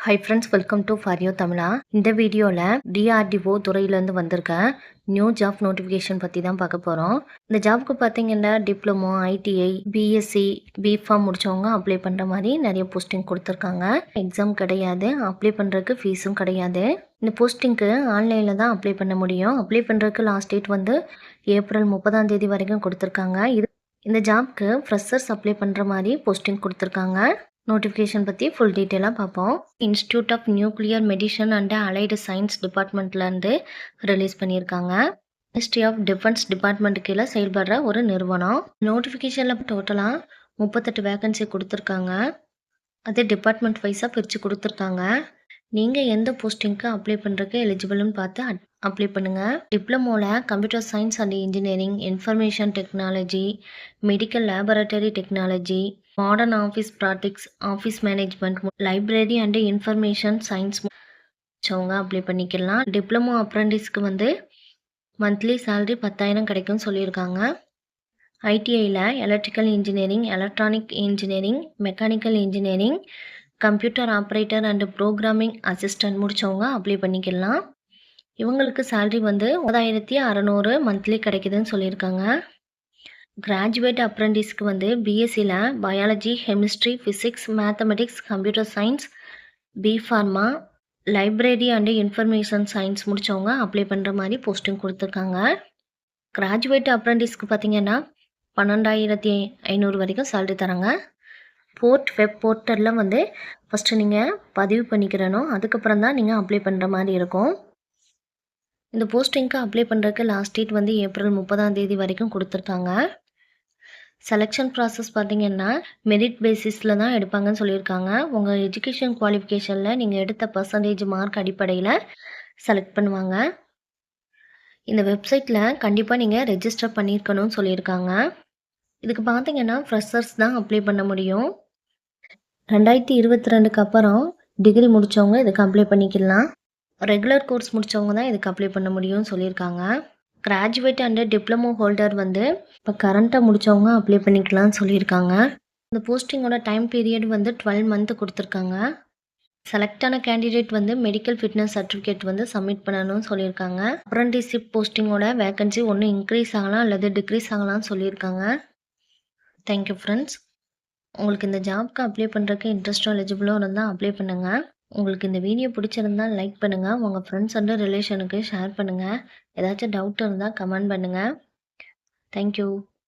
Hi friends, welcome to ஃபாரியோ தமிழா. இந்த வீடியோவில் DRDO துறையிலேருந்து வந்திருக்க நியூ ஜாப் நோட்டிஃபிகேஷன் பற்றி தான் பார்க்க போகிறோம். இந்த ஜாப்க்கு பார்த்தீங்கன்னா டிப்ளமோ, ஐடிஐ, பிஎஸ்சி, பிஃபார்ம் முடித்தவங்க அப்ளை பண்ணுற மாதிரி நிறைய போஸ்டிங் கொடுத்துருக்காங்க. எக்ஸாம் கிடையாது, அப்ளை பண்ணுறதுக்கு ஃபீஸும் கிடையாது. இந்த போஸ்டிங்க்கு ஆன்லைனில் தான் அப்ளை பண்ண முடியும். அப்ளை பண்ணுறதுக்கு லாஸ்ட் டேட் வந்து ஏப்ரல் 30 வரைக்கும் கொடுத்துருக்காங்க. இந்த ஜாப்க்கு ஃப்ரெஷர்ஸ் அப்ளை பண்ணுற மாதிரி போஸ்டிங் கொடுத்துருக்காங்க. நோட்டிஃபிகேஷன் பற்றி ஃபுல் டீட்டெயிலாக பார்ப்போம். Institute of nuclear medicine and allied science டிபார்ட்மெண்ட்லேருந்து ரிலீஸ் பண்ணியிருக்காங்க. மினிஸ்ட்ரி ஆஃப் டிஃபென்ஸ் டிபார்ட்மெண்ட் கீழே செயல்படுற ஒரு நிறுவனம். நோட்டிஃபிகேஷனில் டோட்டலாக 38 வேகன்சி கொடுத்துருக்காங்க. அது டிபார்ட்மெண்ட் வைஸாக பிரித்து கொடுத்துருக்காங்க. நீங்கள் எந்த போஸ்டிங்க்கு அப்ளை பண்ணுறதுக்கு எலிஜிபிள்னு பார்த்து அப்ளை பண்ணுங்கள். டிப்ளமோவில் computer science and engineering, information technology, medical laboratory technology, modern office practice, office management, library and information science முடிச்சவங்க அப்ளை பண்ணிக்கலாம். டிப்ளமோ அப்ரெண்டிஸ்க்கு வந்து மந்த்லி சேலரி 10,000 கிடைக்கும்னு சொல்லியிருக்காங்க. ஐடிஐயில் electrical engineering, electronic engineering, mechanical engineering, computer operator and programming assistant முடித்தவங்க apply பண்ணிக்கலாம். இவங்களுக்கு சேலரி வந்து 9,600 மந்த்லி கிடைக்குதுன்னு சொல்லியிருக்காங்க. கிராஜுவேட் அப்ரெண்டிஸ்க்கு வந்து பிஎஸ்சியில் biology, chemistry, physics, mathematics, computer science, B Pharma, library and information science முடித்தவங்க அப்ளை பண்ணுற மாதிரி போஸ்டிங் கொடுத்துருக்காங்க. கிராஜுவேட் அப்ரெண்டிஸ்க்கு பார்த்தீங்கன்னா 12,500 வரைக்கும் சேலரி தராங்க. வெப் போர்ட்டலில் வந்து ஃபஸ்ட்டு நீங்கள் பதிவு பண்ணிக்கிறணும். அதுக்கப்புறம் தான் நீங்கள் அப்ளை பண்ணுற மாதிரி இருக்கும். இந்த போஸ்டிங்க்கு அப்ளை பண்ணுறதுக்கு லாஸ்ட் டேட் வந்து ஏப்ரல் 30 வரைக்கும் கொடுத்துருக்காங்க. செலெக்ஷன் ப்ராசஸ் பார்த்தீங்கன்னா மெரிட் பேசிஸில் தான் எடுப்பாங்கன்னு சொல்லியிருக்காங்க. உங்கள் எஜுகேஷன் குவாலிஃபிகேஷனில் நீங்கள் எடுத்த பர்சன்டேஜ் மார்க் அடிப்படையில் செலக்ட் பண்ணுவாங்க. இந்த வெப்சைட்டில் கண்டிப்பாக நீங்கள் ரெஜிஸ்டர் பண்ணியிருக்கணும்னு சொல்லியிருக்காங்க. இதுக்கு பார்த்தீங்கன்னா ஃப்ரெஷர்ஸ் தான் அப்ளை பண்ண முடியும். 2022க்கு அப்புறம் டிகிரி முடித்தவங்க இதுக்கு அப்ளை பண்ணிக்கலாம். ரெகுலர் கோர்ஸ் முடித்தவங்க தான் இதுக்கு அப்ளை பண்ண முடியும்னு சொல்லியிருக்காங்க. கிராஜுவேட் அண்ட் டிப்ளமோ ஹோல்டர் வந்து இப்போ கரண்ட்டாக முடித்தவங்க அப்ளை பண்ணிக்கலாம்னு சொல்லியிருக்காங்க. இந்த போஸ்டிங்கோட டைம் பீரியட் வந்து 12 மந்த் கொடுத்துருக்காங்க. செலக்டான கேண்டிடேட் வந்து மெடிக்கல் ஃபிட்னஸ் சர்டிஃபிகேட் வந்து சப்மிட் பண்ணணும்னு சொல்லியிருக்காங்க. அப்ரெண்டிஸ்ஷிப் போஸ்டிங்கோட வேகன்சி ஒன்று இன்க்ரீஸ் ஆகலாம் அல்லது டிக்ரீஸ் ஆகலாம்னு சொல்லியிருக்காங்க. Thank you friends. உங்களுக்கு இந்த ஜாப்க்கு அப்ளை பண்ணுறதுக்கு இன்ட்ரெஸ்ட்டோ எலிஜிபிளோ இருந்தால் அப்ளை பண்ணுங்கள். உங்களுக்கு இந்த வீடியோ பிடிச்சிருந்தால் லைக் பண்ணுங்கள். உங்கள் ஃப்ரெண்ட்ஸ் அண்ட் ரிலேஷனுக்கு ஷேர் பண்ணுங்கள். ஏதாச்சும் டவுட் இருந்தால் கமெண்ட் பண்ணுங்கள். தேங்க்யூ.